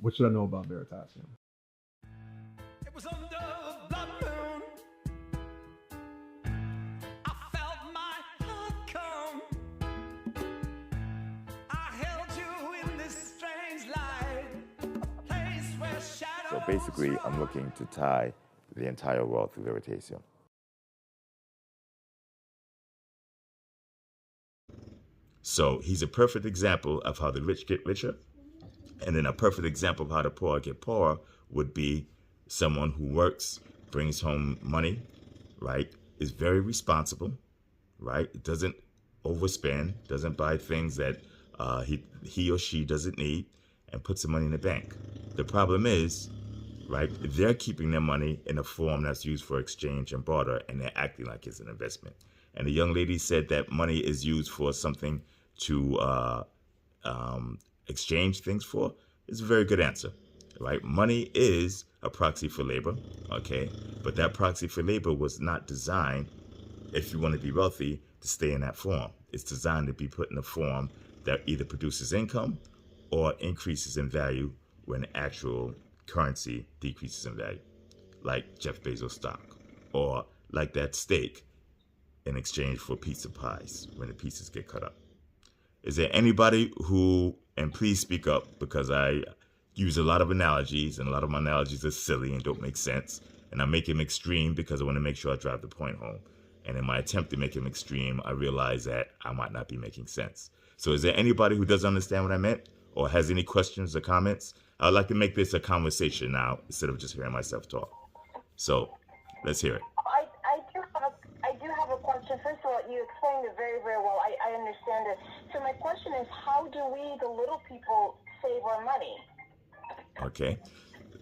What should I know about Veritasium? It was under the blood moon. I felt my heart come. I held you in this strange light, a place where shadows. So basically, I'm looking to tie the entire world through Veritasium. So he's a perfect example of how the rich get richer. And then a perfect example of how the poor get poorer would be someone who works, brings home money, right? Is very responsible, right? Doesn't overspend, doesn't buy things that he or she doesn't need, and puts the money in the bank. The problem is, right, they're keeping their money in a form that's used for exchange and barter, and they're acting like it's an investment. And the young lady said that money is used for something to exchange things for. It's a very good answer, right? Money is a proxy for labor, okay? But that proxy for labor was not designed, if you want to be wealthy, to stay in that form. It's designed to be put in a form that either produces income or increases in value when actual currency decreases in value, like Jeff Bezos stock, or like that steak in exchange for pizza pies when the pieces get cut up. Is there anybody who, and please speak up because I use a lot of analogies and a lot of my analogies are silly and don't make sense. And I make them extreme because I want to make sure I drive the point home. And in my attempt to make them extreme, I realize that I might not be making sense. So is there anybody who doesn't understand what I meant or has any questions or comments? I'd like to make this a conversation now instead of just hearing myself talk. So let's hear it. I do have a question. First of all, you explained it very, very well. I understand it. So my question is, how do we, the little people, save our money? Okay.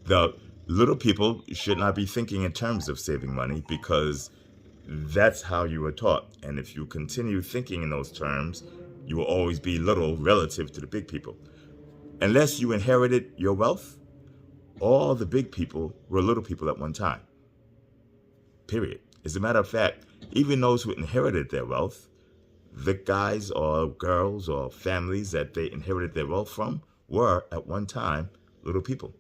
The little people should not be thinking in terms of saving money because that's how you were taught. And if you continue thinking in those terms, you will always be little relative to the big people. Unless you inherited your wealth, all the big people were little people at one time. Period. As a matter of fact, even those who inherited their wealth, the guys or girls or families that they inherited their wealth from were at one time little people.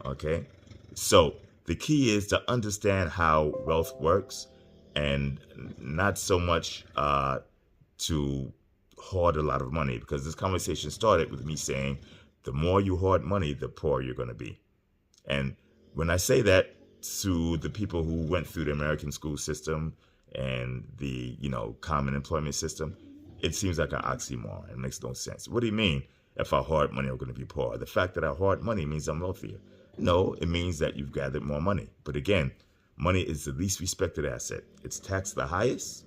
Okay? So the key is to understand how wealth works and not so much to hoard a lot of money, because this conversation started with me saying the more you hoard money, the poorer you're going to be. And when I say that to the people who went through the American school system and the, common employment system, it seems like an oxymoron. It makes no sense. What do you mean if I hoard money, I'm going to be poor? The fact that I hoard money means I'm wealthier. No, it means that you've gathered more money. But again, money is the least respected asset. It's taxed the highest.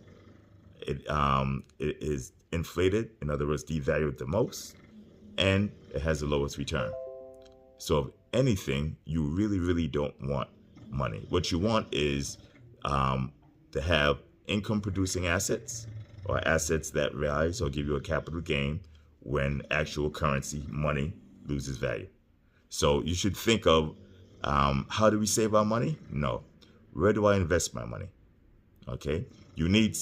It is inflated, in other words, devalued the most, and it has the lowest return. So if anything, you really, really don't want money. What you want is to have income-producing assets or assets that rise or give you a capital gain when actual currency, money, loses value. So you should think of how do we save our money? No. Where do I invest my money? Okay. You need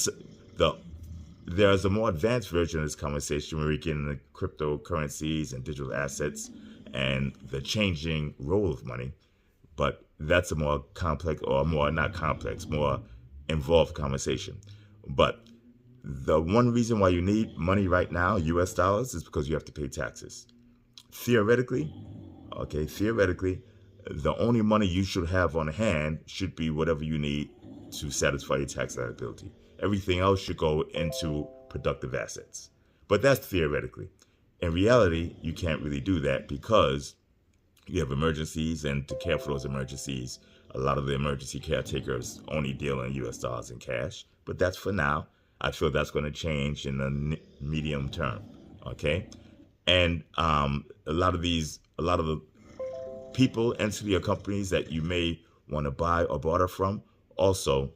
there's a more advanced version of this conversation where we get into cryptocurrencies and digital assets and the changing role of money. But that's a more complex, or more not complex, more involved conversation. But the one reason why you need money right now, US dollars, is because you have to pay taxes. Theoretically, the only money you should have on hand should be whatever you need to satisfy your tax liability. Everything else should go into productive assets. But that's theoretically. In reality, you can't really do that because you have emergencies, and to care for those emergencies, a lot of the emergency caretakers only deal in US dollars and cash. But that's for now. I feel that's going to change in the medium term. Okay? And a lot of the people, entity, or companies that you may want to buy or barter from also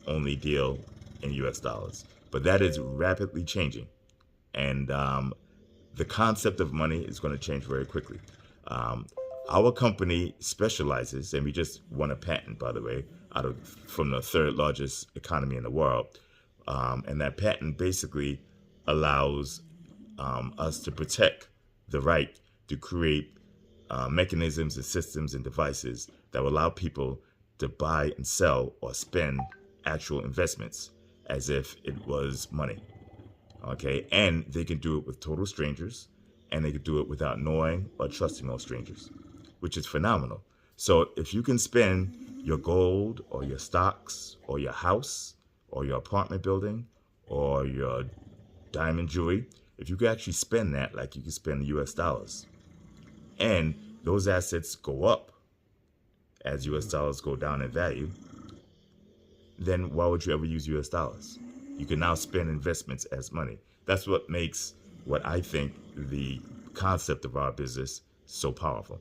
only deal in US dollars. But that is rapidly changing. And the concept of money is going to change very quickly. Our company specializes, and we just won a patent, by the way, from the third largest economy in the world. And that patent basically allows us to protect the right to create mechanisms and systems and devices that will allow people to buy and sell or spend actual investments as if it was money. Okay, and they can do it with total strangers, and they can do it without knowing or trusting those strangers, which is phenomenal. So if you can spend your gold or your stocks or your house or your apartment building or your diamond jewelry, if you could actually spend that like you can spend US dollars, and those assets go up as US dollars go down in value, then why would you ever use US dollars? You can now spend investments as money. That's what makes what I think the concept of our business so powerful,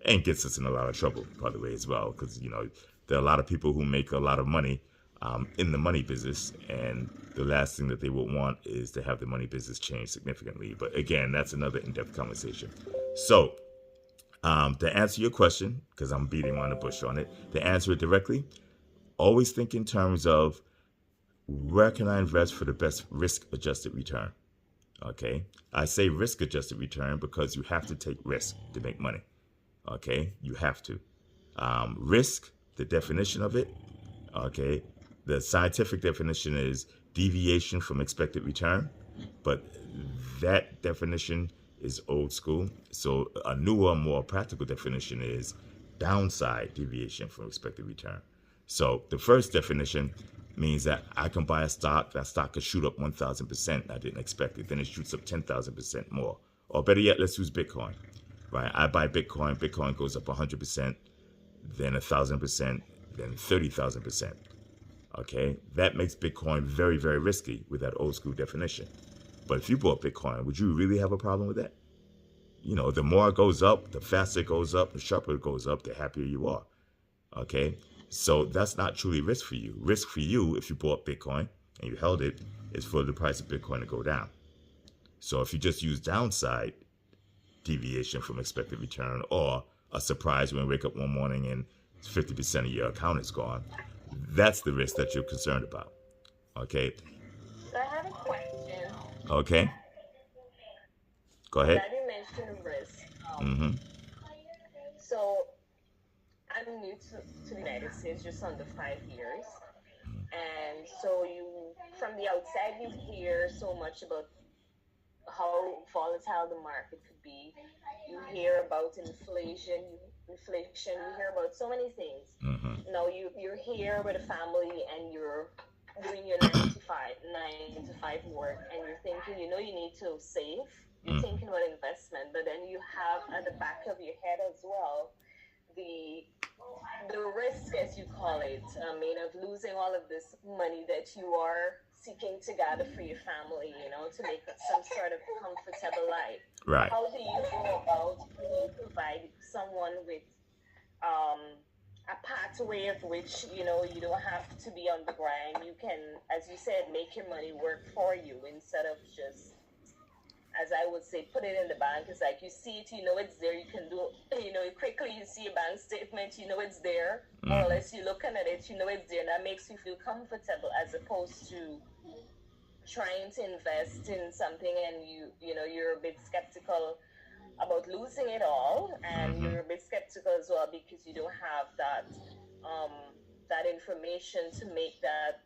and gets us in a lot of trouble, by the way, as well, because there are a lot of people who make a lot of money in the money business, and the last thing that they would want is to have the money business change significantly. But again, that's another in-depth conversation. So to answer your question, because I'm beating around the bush on it, to answer it directly, always think in terms of where can I invest for the best risk-adjusted return. Okay, I say risk-adjusted return because you have to take risk to make money. Okay, you have to. Risk, the definition of it, okay, the scientific definition is deviation from expected return, but that definition is old school. So a newer, more practical definition is downside deviation from expected return. So the first definition means that I can buy a stock, that stock could shoot up 1,000%. I didn't expect it. Then it shoots up 10,000% more. Or better yet, let's use Bitcoin, right? I buy Bitcoin, Bitcoin goes up 100%, then 1,000%, then 30,000%. Okay, that makes Bitcoin very, very risky with that old school definition. But if you bought Bitcoin, would you really have a problem with that? The more it goes up, the faster it goes up, the sharper it goes up, the happier you are. Okay, so that's not truly risk for you. Risk for you, if you bought Bitcoin and you held it, is for the price of Bitcoin to go down. So if you just use downside deviation from expected return, or a surprise when you wake up one morning and 50% of your account is gone, that's the risk that you're concerned about. Okay. So I have a question. Okay. Go ahead. That you mentioned risk. So I'm new to the United States, just under 5 years. And so from the outside, you hear so much about how volatile the market could be. You hear about inflation, you hear about so many things. Now you're here with a family and you're doing your 9 to 5 work, and you're thinking, you need to save. You're thinking about investment, but then you have at the back of your head as well the risk, as you call it, of losing all of this money that you are seeking to gather for your family, to make some sort of comfortable life. Right. How do you go about provide someone with a pathway of which, you don't have to be on the grind. You can, as you said, make your money work for you instead of just, as I would say, put it in the bank. It's like you see it, it's there. You can do, quickly you see a bank statement, it's there. More or less you're looking at it, it's there. And that makes you feel comfortable, as opposed to trying to invest in something and you're a bit skeptical about losing it all, and you're a bit skeptical as well because you don't have that information to make that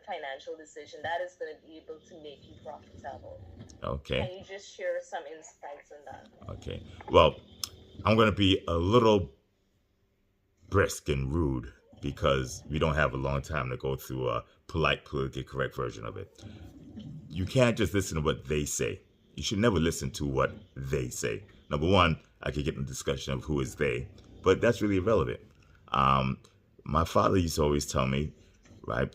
financial decision that is going to be able to make you profitable. Okay. Can you just share some insights on that? Okay. Well, I'm going to be a little brisk and rude because we don't have a long time to go through a polite, politically correct version of it. You can't just listen to what they say. You should never listen to what they say. Number one, I could get in the discussion of who is they, but that's really irrelevant. My father used to always tell me, right,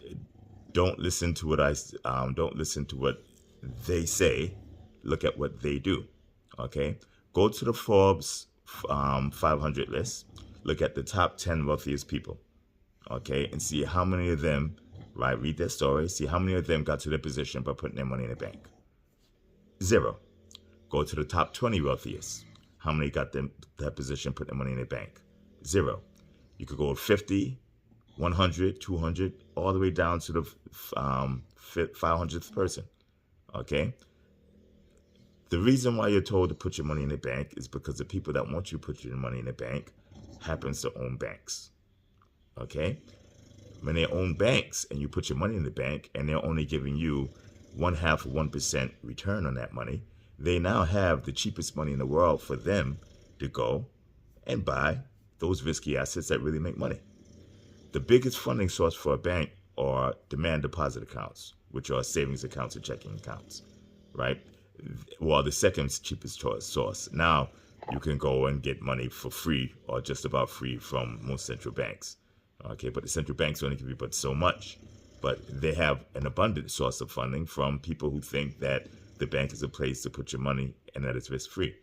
don't listen to what they say. Look at what they do. Okay, go to the Forbes 500 list. Look at the top 10 wealthiest people. Okay, and see how many of them, right, read their story. See how many of them got to their position by putting their money in the bank. 0. Go to the top 20 wealthiest. How many got them that position, put their money in the bank? 0. You could go 50, 100, 200, all the way down to the 500th person. Okay? The reason why you're told to put your money in the bank is because the people that want you to put your money in the bank happens to own banks. Okay? When they own banks and you put your money in the bank and they're only giving you 0.5% return on that money, they now have the cheapest money in the world for them to go and buy those risky assets that really make money. The biggest funding source for a bank are demand deposit accounts, which are savings accounts and checking accounts, right? Well, the second cheapest source. Now, you can go and get money for free or just about free from most central banks. Okay, but the central banks only give you but so much. But they have an abundant source of funding from people who think that the bank is a place to put your money and that it's risk-free.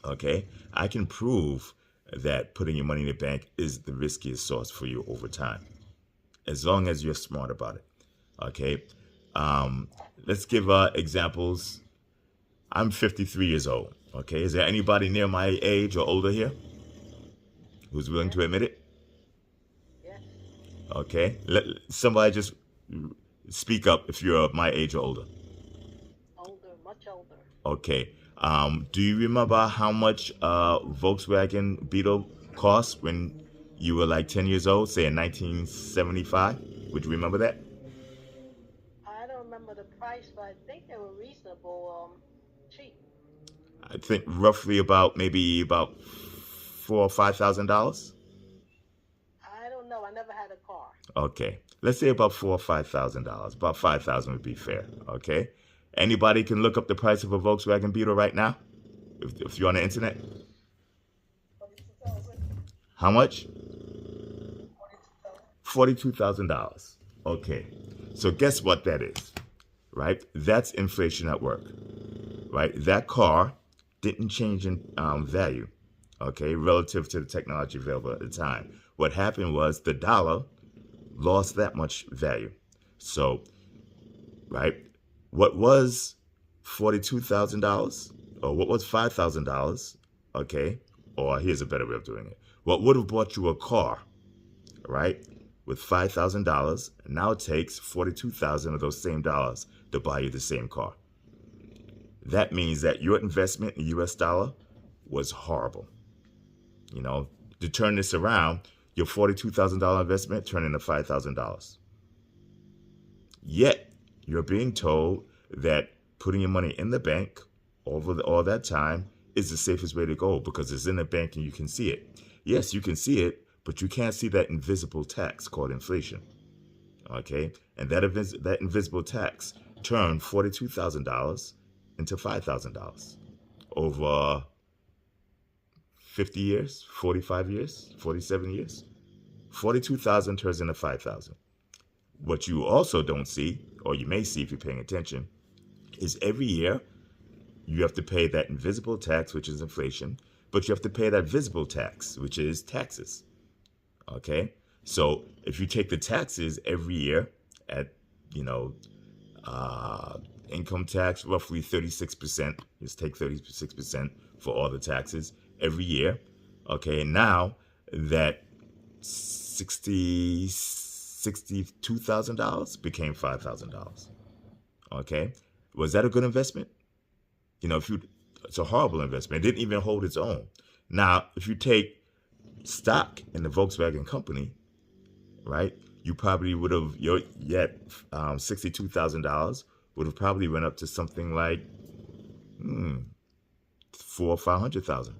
Okay, I can prove that putting your money in the bank is the riskiest source for you over time, as long as you're smart about it. Okay, let's give examples. I'm 53 years old. Okay, is there anybody near my age or older here who's willing to admit it? Yes. Okay, let somebody just speak up if you're my age or older. Older, much older. Okay. Do you remember how much Volkswagen Beetle cost when you were like 10 years old, say in 1975? Would you remember that? I don't remember the price, but I think they were reasonable, cheap. I think roughly maybe about $4,000 or $5,000. I don't know. I never had a car. Okay, let's say about $4,000 or $5,000. About 5,000 would be fair. Okay, anybody can look up the price of a Volkswagen Beetle right now, if you're on the internet. 42,000. How much? 42,000. $42,000. Okay, so guess what that is, right? That's inflation at work, right? That car didn't change in value, okay, relative to the technology available at the time. What happened was the dollar lost that much value. So, right, what was $42,000 or what was $5,000, okay, or here's a better way of doing it. What would have bought you a car, right, with $5,000, now it takes 42,000 of those same dollars to buy you the same car. That means that your investment in US dollar was horrible. You know, to turn this around, your $42,000 investment turned into $5,000. Yet, you're being told that putting your money in the bank over all that time is the safest way to go because it's in the bank and you can see it. Yes, you can see it, but you can't see that invisible tax called inflation. Okay? And that invisible tax turned $42,000 into $5,000 over 50 years, 45 years, 47 years. 42,000 turns into 5,000. What you also don't see, or you may see if you're paying attention, is every year you have to pay that invisible tax, which is inflation, but you have to pay that visible tax, which is taxes. Okay? So if you take the taxes every year at, income tax, roughly 36%, just take 36% for all the taxes every year. Okay, and now that $62,000 became $5,000. Okay, was that a good investment? It's a horrible investment. It didn't even hold its own. Now, if you take stock in the Volkswagen company, right, you probably would have, $62,000 would have probably went up to something like $400,000 or $500,000.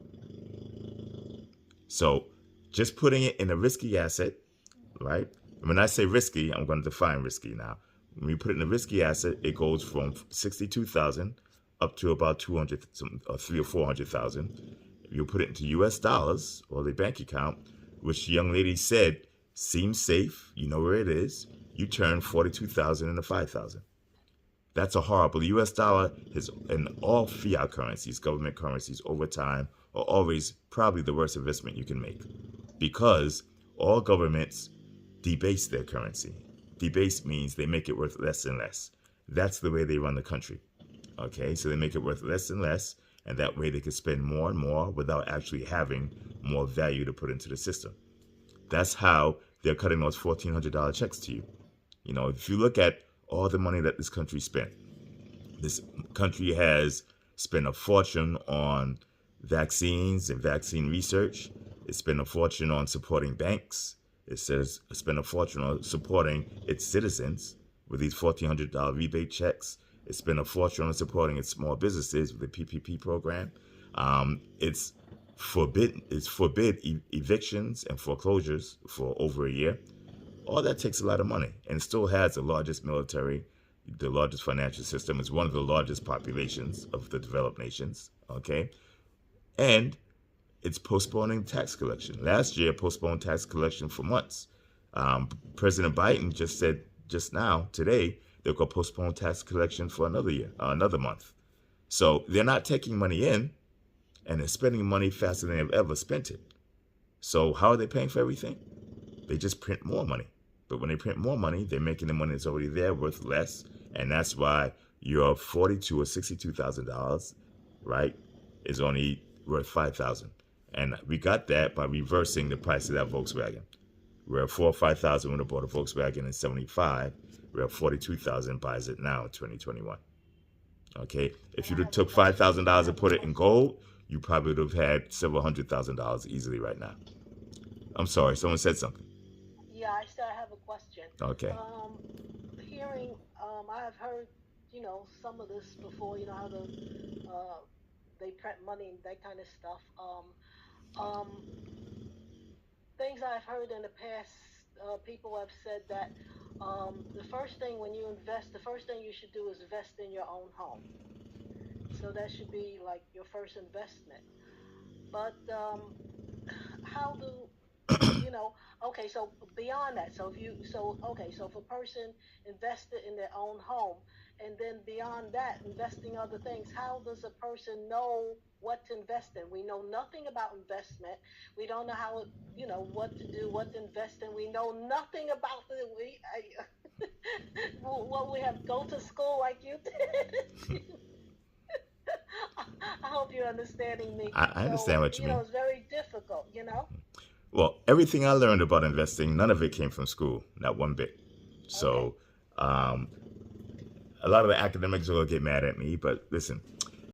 So just putting it in a risky asset, right? When I say risky, I'm going to define risky now. When you put it in a risky asset, it goes from 62,000 up to about 200, or 300,000 or 400,000. If you put it into US dollars or the bank account, which the young lady said seems safe, you know where it is, you turn 42,000 into 5,000. That's a horrible. The US dollar is, in all fiat currencies, government currencies over time, are always probably the worst investment you can make because all governments debase their currency. Debase means they make it worth less and less. That's the way they run the country. Okay, so they make it worth less and less, and that way they can spend more and more without actually having more value to put into the system. That's how they're cutting those $1,400 checks to you. If you look at all the money that this country spent, this country has spend a fortune on vaccines and vaccine research. It spent a fortune on supporting banks. It says spend a fortune on supporting its citizens with these $1,400 rebate checks. It spent a fortune on supporting its small businesses with the PPP program. It's forbid evictions and foreclosures for over a year. All that takes a lot of money, and still has the largest military, the largest financial system. It's one of the largest populations of the developed nations. Okay, and it's postponing tax collection. Last year, postponed tax collection for months. President Biden just said just now, today, they're going to postpone tax collection for another year, another month. So they're not taking money in, and they're spending money faster than they've ever spent it. So how are they paying for everything? They just print more money. But when they print more money, they're making the money that's already there worth less. And that's why your $42,000 or $62,000, right, is only worth $5,000. And we got that by reversing the price of that Volkswagen. We're at $4,000 or $5,000 when I bought a Volkswagen in '75. We're at $42,000 buys it now in 2021. Okay, if you'd have took $5,000 and put it in gold, you probably would have had several $100,000 easily right now. I'm sorry, someone said something. Yeah, I still have a question. Okay. Hearing, I've heard, some of this before. How they print money and that kind of stuff. Things I've heard in the past, people have said that the first thing when you invest, the first thing you should do is invest in your own home. So that should be like your first investment. But how do okay, so beyond that, so if a person invested in their own home, and then beyond that, investing other things, how does a person know what to invest in? We know nothing about investment. We don't know how, what to do, what to invest in. We know nothing about it. What we have go to school like you did. I hope you're understanding me. I understand what you mean. It's very difficult, Well, everything I learned about investing, none of it came from school, not one bit. So, a lot of the academics are going to get mad at me, but listen,